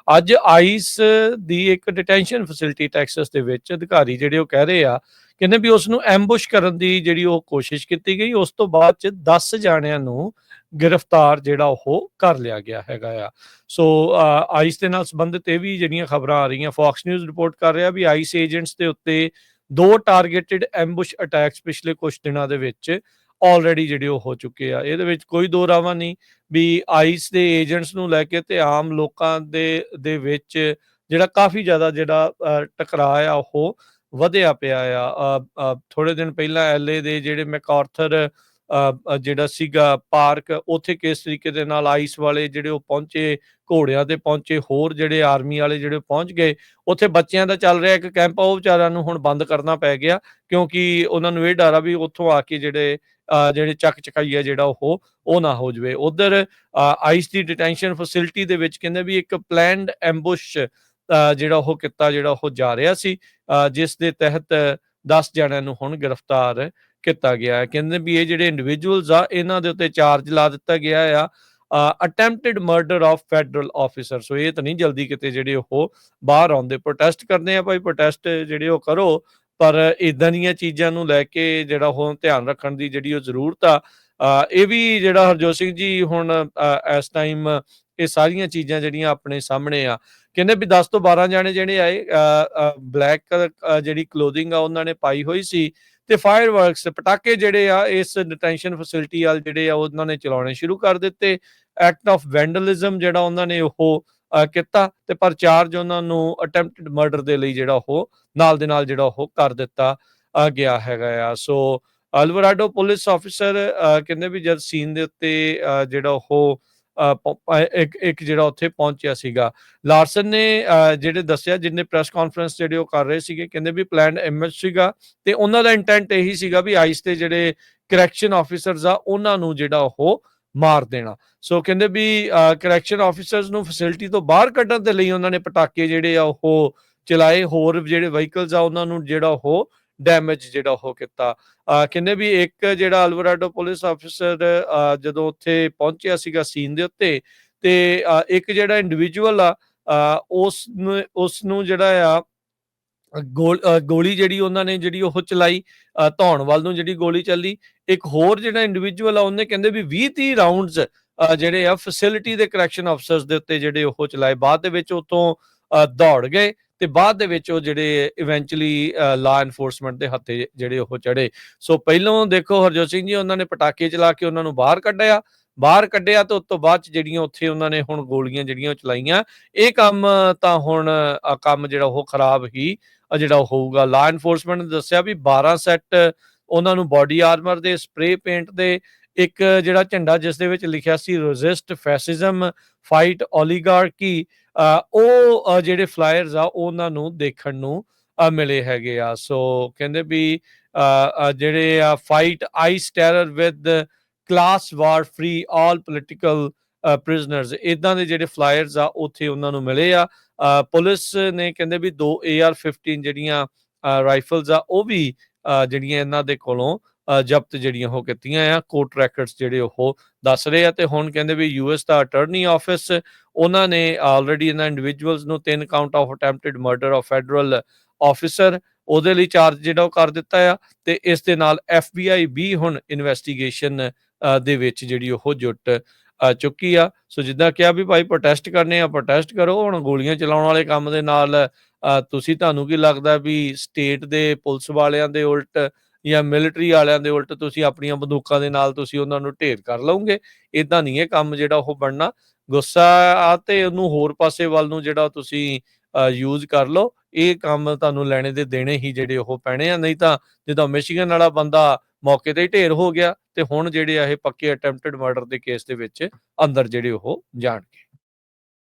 ਅੱਜ ਆਈਸ ਦੀ ਇੱਕ detention facility Texas ਦੇ ਵਿੱਚ ਅਧਿਕਾਰੀ ਜਿਹੜੇ ਉਹ ਕਹਿ ਰਹੇ ਆ, ਕਹਿੰਦੇ ਵੀ ਉਸ ਨੂੰ ਐਂਬੁਸ਼ ਕਰਨ ਦੀ ਜਿਹੜੀ ਉਹ ਕੋਸ਼ਿਸ਼ ਕੀਤੀ ਗਈ, ਉਸ ਤੋਂ ਬਾਅਦ ਚ 10 ਜਾਣਿਆਂ ਨੂੰ ਗ੍ਰਿਫਤਾਰ ਜਿਹੜਾ ਉਹ ਕਰ ਲਿਆ ਗਿਆ ਹੈਗਾ ਆ। ਸੋ ਆਈਸ ਦੇ ਨਾਲ ਸੰਬੰਧਿਤ ਇਹ ਵੀ ਜਿਹੜੀਆਂ ਖਬਰਾਂ ਆ ਰਹੀਆਂ, ਫੌਕਸ ਨਿਊਜ਼ ਰਿਪੋਰਟ ਕਰ ਰਿਹਾ ਵੀ ਆਈਸ ਏਜੰਟਸ ਦੇ ਉੱਤੇ 2 ਟਾਰਗੇਟਡ ਐਂਬੁਸ਼ ਅਟੈਕਸ ਪਿਛਲੇ ਕੁਝ ਦਿਨਾਂ ਦੇ ਵਿੱਚ ਆਲਰੇਡੀ ਜਿਹੜੇ ਉਹ ਹੋ ਚੁੱਕੇ ਆ। ਇਹਦੇ ਵਿੱਚ ਕੋਈ ਦੋ ਰਾਵਾਂ ਨਹੀਂ ਵੀ ਆਈਸ ਦੇ ਏਜੰਟਸ ਨੂੰ ਲੈ ਕੇ ਤੇ ਆਮ ਲੋਕਾਂ ਦੇ ਵਿੱਚ ਜਿਹੜਾ ਕਾਫੀ ਜ਼ਿਆਦਾ ਜਿਹੜਾ ਟਕਰਾਅ ਆ ਉਹ ਵਧਿਆ ਪਿਆ ਆ। ਥੋੜੇ ਦਿਨ ਪਹਿਲਾਂ ਐਲਏ ਦੇ ਜਿਹੜੇ ਮੈਕਾਰਥਰ ਜਿਹੜਾ ਸੀਗਾ ਪਾਰਕ, ਉੱਥੇ ਕਿਸ ਤਰੀਕੇ ਦੇ ਨਾਲ ਆਈਸ ਵਾਲੇ ਜਿਹੜੇ ਉਹ ਪਹੁੰਚੇ, ਘੋੜਿਆਂ ਤੇ ਪਹੁੰਚੇ, ਹੋਰ ਜਿਹੜੇ ਆਰਮੀ ਵਾਲੇ ਜਿਹੜੇ ਪਹੁੰਚ ਗਏ। ਉੱਥੇ ਬੱਚਿਆਂ ਦਾ ਚੱਲ ਰਿਹਾ ਇੱਕ ਕੈਂਪ, ਉਹ ਵਿਚਾਰਿਆਂ ਨੂੰ ਹੁਣ ਬੰਦ ਕਰਨਾ ਪੈ ਗਿਆ ਕਿਉਂਕਿ ਉਹਨਾਂ ਨੂੰ ਇਹ ਡਰ ਆ ਵੀ ਉੱਥੋਂ ਆ ਕੇ ਜਿਹੜੇ ਚੱਕ ਚਕਾਈ ਆ ਜਿਹੜਾ ਉਹ ਨਾ ਹੋ ਜਾਵੇ। ਉਧਰ ਆਈਸ ਦੀ ਡਿਟੈਂਸ਼ਨ ਫੈਸਿਲਿਟੀ ਦੇ ਵਿੱਚ ਕਹਿੰਦੇ ਵੀ ਇੱਕ ਪਲੈਨਡ ਐਂਬੁਸ਼ ਜਿਹੜਾ ਉਹ ਕੀਤਾ ਜਿਹੜਾ ਉਹ ਜਾ ਰਿਹਾ ਸੀ, ਜਿਸ ਦੇ ਤਹਿਤ 10 ਜਣਿਆਂ ਨੂੰ ਹੁਣ ਗ੍ਰਿਫਤਾਰ ਕੀਤਾ ਗਿਆ ਹੈ। ਕਹਿੰਦੇ ਵੀ ਇਹ ਜਿਹੜੇ ਇੰਡੀਵਿਜੂਅਲਸ ਆ, ਇਹਨਾਂ ਦੇ ਉੱਤੇ ਚਾਰਜ ਲਾ ਦਿੱਤਾ ਗਿਆ ਆ attempted murder of federal officer. So ਇਹ ਤਾਂ ਨਹੀਂ ਜਲਦੀ ਕਿਤੇ ਜਿਹੜੇ ਉਹ ਬਾਹਰ ਆਉਂਦੇ। ਪ੍ਰੋਟੈਸਟ ਕਰਦੇ ਆ ਭਾਈ, ਪ੍ਰੋਟੈਸਟ ਜਿਹੜੇ ਉਹ ਕਰੋ, ਪਰ ਇਦਾਂ ਦੀਆਂ ਚੀਜ਼ਾਂ ਨੂੰ ਲੈ ਕੇ ਜਿਹੜਾ ਉਹ ਧਿਆਨ ਰੱਖਣ ਦੀ ਜਿਹੜੀ ਉਹ ਜ਼ਰੂਰਤ ਆ। ਇਹ ਵੀ ਜਿਹੜਾ ਹਰਜੋਤ ਸਿੰਘ ਜੀ ਹੁਣ ਇਸ ਟਾਈਮ ਇਹ ਸਾਰੀਆਂ ਚੀਜ਼ਾਂ ਜਿਹੜੀਆਂ ਆਪਣੇ ਸਾਹਮਣੇ ਆ, ਕਹਿੰਦੇ ਵੀ 10 ਤੋਂ 12 ਜਾਣੇ ਜਿਹੜੇ ਆਏ, ਬਲੈਕ ਜਿਹੜੀ ਕਲੋਥਿੰਗ ਆ ਉਹਨਾਂ ਨੇ ਪਾਈ ਹੋਈ ਸੀ, ਤੇ ਫਾਇਰ ਵਰਕਸ ਪਟਾਕੇ ਜਿਹੜੇ ਆ ਇਸ ਡਿਟੈਂਸ਼ਨ ਫੈਸਿਲਿਟੀ ਵਾਲ ਜਿਹੜੇ ਆ ਉਹਨਾਂ ਨੇ ਚਲਾਉਣੇ ਸ਼ੁਰੂ ਕਰ ਦਿੱਤੇ। ਐਕਟ ਆਫ ਵੈਂਡਲਿਜ਼ਮ ਜਿਹੜਾ ਉਹਨਾਂ ਨੇ ਉਹ ਕੀਤਾ, ਤੇ ਪਰ ਚਾਰਜ ਉਹਨਾਂ ਨੂੰ ਅਟੈਂਪਟਡ ਮਰਡਰ ਦੇ ਲਈ ਜਿਹੜਾ ਉਹ ਨਾਲ ਦੇ ਨਾਲ ਜਿਹੜਾ ਉਹ ਕਰ ਦਿੱਤਾ ਗਿਆ ਹੈਗਾ ਆ। ਸੋ ਅਲਵਰਾਡੋ ਪੁਲਿਸ ਆਫਿਸਰ ਕਹਿੰਦੇ ਵੀ ਜਦ ਸੀਨ ਦੇ ਉੱਤੇ ਜਿਹੜਾ ਉਹ ਇੱਕ ਜਿਹੜਾ ਉੱਥੇ ਪਹੁੰਚਿਆ ਸੀਗਾ, ਲਾਰਸਨ ਨੇ ਜਿਹੜੇ ਦੱਸਿਆ, ਜਿੰਨੇ ਪ੍ਰੈਸ ਕਾਨਫਰੰਸ ਜਿਹੜੇ ਉਹ ਕਰ ਰਹੇ ਸੀਗੇ, ਕਹਿੰਦੇ ਵੀ ਪਲਾਨ ਐਮਐਚ ਸੀਗਾ ਤੇ ਉਹਨਾਂ ਦਾ ਇੰਟੈਂਟ ਇਹੀ ਸੀਗਾ ਵੀ ਆਈਸ ਦੇ ਜਿਹੜੇ ਕਰੈਕਸ਼ਨ ਆਫਿਸਰਸ ਆ ਉਹਨਾਂ ਨੂੰ ਜਿਹੜਾ ਉਹ ਮਾਰ ਦੇਣਾ। ਸੋ ਕਹਿੰਦੇ ਵੀ ਕਰੈਕਸ਼ਨ ਆਫਿਸਰਸ ਨੂੰ ਫੈਸਿਲਿਟੀ ਤੋਂ ਬਾਹਰ ਕੱਢਣ ਦੇ ਲਈ ਉਹਨਾਂ ਨੇ ਪਟਾਕੇ ਜਿਹੜੇ ਆ ਉਹ ਚਲਾਏ, ਹੋਰ ਜਿਹੜੇ ਵਹੀਕਲਸ ਆ ਉਹਨਾਂ ਨੂੰ ਜਿਹੜਾ ਉਹ ਡੈਮੇਜ ਜਿਹੜਾ ਉਹ ਕੀਤਾ। ਕਹਿੰਦੇ ਵੀ ਇੱਕ ਜਿਹੜਾ ਅਲਵਰਾਡੋ ਪੁਲਿਸ ਆਫਿਸਰ ਜਦੋਂ ਉੱਥੇ ਪਹੁੰਚਿਆ ਸੀਗਾ ਸੀਨ ਦੇ ਉੱਤੇ, ਤੇ ਇੱਕ ਜਿਹੜਾ ਇੰਡੀਵਿਜੂਅਲ ਆ ਉਸ ਨੂੰ ਜਿਹੜਾ ਆ ਗੋਲੀ ਜਿਹੜੀ ਉਹਨਾਂ ਨੇ ਜਿਹੜੀ ਉਹ ਚਲਾਈ, ਧੌਣ ਵੱਲ ਨੂੰ ਜਿਹੜੀ ਗੋਲੀ ਚੱਲੀ। ਇੱਕ ਹੋਰ ਜਿਹੜਾ ਇੰਡੀਵਿਜੂਅਲ ਆ ਉਹਨੇ ਕਹਿੰਦੇ ਵੀ 20-30 ਰਾਉਂਡਸ ਜਿਹੜੇ ਆ ਫੈਸਿਲਿਟੀ ਦੇ ਕਰੈਕਸ਼ਨ ਆਫਿਸਰਸ ਦੇ ਉੱਤੇ ਜਿਹੜੇ ਉਹ ਚਲਾਏ। ਬਾਅਦ ਦੇ ਵਿੱਚ ਉਤੋਂ ਦੌੜ ਗਏ ਤੇ ਬਾਅਦ ਦੇ ਵਿੱਚ ਉਹ ਜਿਹੜੇ ਇਵੈਂਚੁਅਲੀ ਲਾ ਐਨਫੋਰਸਮੈਂਟ ਦੇ ਹੱਥੇ ਜਿਹੜੇ ਉਹ ਚੜੇ। ਸੋ ਪਹਿਲੋਂ ਦੇਖੋ ਹਰਜੋਤ ਸਿੰਘ ਜੀ, ਉਹਨਾਂ ਨੇ ਪਟਾਕੇ ਚਲਾ ਕੇ ਉਹਨਾਂ ਨੂੰ ਬਾਹਰ ਕੱਢਿਆ ਤੇ ਉਸ ਤੋਂ ਬਾਅਦ ਚ ਜਿਹੜੀਆਂ ਉੱਥੇ ਉਹਨਾਂ ਨੇ ਹੁਣ ਗੋਲੀਆਂ ਜਿਹੜੀਆਂ ਚਲਾਈਆਂ। ਇਹ ਕੰਮ ਤਾਂ ਹੁਣ ਕੰਮ ਜਿਹੜਾ ਉਹ ਖਰਾਬ ਹੀ ਜਿਹੜਾ ਉਹ ਹੋਊਗਾ। ਲਾ ਐਨਫੋਰਸਮੈਂਟ ਨੇ ਦੱਸਿਆ ਵੀ 12 ਸੈੱਟ ਉਹਨਾਂ ਨੂੰ ਬਾਡੀ ਆਰਮਰ ਦੇ, ਸਪਰੇ ਪੇਂਟ ਦੇ, ਇੱਕ ਜਿਹੜਾ ਝੰਡਾ ਜਿਸ ਦੇ ਵਿੱਚ ਲਿਖਿਆ ਸੀ ਰੈਜ਼ਿਸਟ ਫੈਸਿਜ਼ਮ ਫਾਈਟ ਓਲੀਗਾਰਕੀ, ਉਹ ਜਿਹੜੇ ਫਲਾਇਰਸ ਆ ਉਹਨਾਂ ਨੂੰ ਦੇਖਣ ਨੂੰ ਮਿਲੇ ਹੈਗੇ ਆ। ਸੋ ਕਹਿੰਦੇ ਵੀ ਜਿਹੜੇ ਆ fight ice terror with class war free all political prisoners, ਇਦਾਂ ਦੇ ਜਿਹੜੇ ਫਲਾਇਰਸ ਆ ਉੱਥੇ ਉਹਨਾਂ ਨੂੰ ਮਿਲੇ ਆ। ਪੁਲਿਸ ਨੇ ਕਹਿੰਦੇ ਵੀ 2 AR-15 ਜਿਹੜੀਆਂ ਰਾਈਫਲਸ ਆ ਉਹ ਵੀ ਜਿਹੜੀਆਂ ਇਹਨਾਂ ਦੇ ਕੋਲੋਂ ਜ਼ਬਤ ਜਿਹੜੀਆਂ ਉਹ ਕੀਤੀਆਂ ਆ। ਕੋਰਟ ਰੈਕਰਡਸ ਜਿਹੜੇ ਉਹ ਦੱਸ ਰਹੇ ਆ। ਤੇ ਹੁਣ ਕਹਿੰਦੇ ਵੀ US ਦਾ ਅਟਰਨੀ ਆਫਿਸ, ਉਹਨਾਂ ਨੇ ਆਲਰੇਡੀ ਇਹਨਾਂ ਇੰਡੀਵਿਜੂਅਲਸ ਨੂੰ 3 count of attempted murder of federal officer ਉਹਦੇ ਲਈ ਚਾਰਜ ਜਿਹੜਾ ਉਹ ਕਰ ਦਿੱਤਾ ਆ। ਤੇ ਇਸ ਦੇ ਨਾਲ FBI ਵੀ ਹੁਣ ਇਨਵੈਸਟੀਗੇਸ਼ਨ ਦੇ ਵਿੱਚ ਜਿਹੜੀ ਉਹ ਜੁਟ ਚੁੱਕੀ ਆ। ਸੋ ਜਿੱਦਾਂ ਕਿਹਾ ਵੀ ਭਾਈ ਪ੍ਰੋਟੈਸਟ ਕਰਨੇ ਆ, ਪ੍ਰੋਟੈਸਟ ਕਰੋ। ਹੁਣ ਗੋਲੀਆਂ ਚਲਾਉਣ ਵਾਲੇ ਕੰਮ ਦੇ ਨਾਲ ਤੁਹਾਨੂੰ ਕੀ ਲੱਗਦਾ ਵੀ ਸਟੇਟ ਦੇ ਪੁਲਿਸ ਵਾਲਿਆਂ ਦੇ ਉਲਟ ਜਾਂ ਮਿਲਟਰੀ ਵਾਲਿਆਂ ਦੇ ਉਲਟ ਤੁਸੀਂ ਆਪਣੀਆਂ ਬੰਦੂਕਾਂ ਦੇ ਨਾਲ ਤੁਸੀਂ ਉਹਨਾਂ ਨੂੰ ਢੇਰ ਕਰ ਲਓਗੇ? ਇਦਾਂ ਨਹੀਂ ਇਹ ਕੰਮ ਜਿਹੜਾ ਉਹ ਬਣਨਾ। ਗੁੱਸਾ ਆ ਤੇ ਉਹਨੂੰ ਹੋਰ ਪਾਸੇ ਵੱਲ ਨੂੰ ਜਿਹੜਾ ਤੁਸੀਂ ਯੂਜ਼ ਕਰ ਲਓ। ਇਹ ਕੰਮ ਤੁਹਾਨੂੰ ਲੈਣੇ ਦੇ ਦੇਣੇ ਹੀ ਜਿਹੜੇ ਉਹ ਪੈਣੇ ਆ। ਨਹੀਂ ਤਾਂ ਜਿੱਦਾਂ ਮਿਸ਼ੀਗਨ ਵਾਲਾ ਬੰਦਾ ਮੌਕੇ ਤੇ ਹੀ ਢੇਰ ਹੋ ਗਿਆ, ਤੇ ਹੁਣ ਜਿਹੜੇ ਆ ਇਹ ਪੱਕੇ ਅਟੈਂਪਟਡ ਮਰਡਰ ਦੇ ਕੇਸ ਦੇ ਵਿੱਚ ਅੰਦਰ ਜਿਹੜੇ ਉਹ ਜਾਣਗੇ।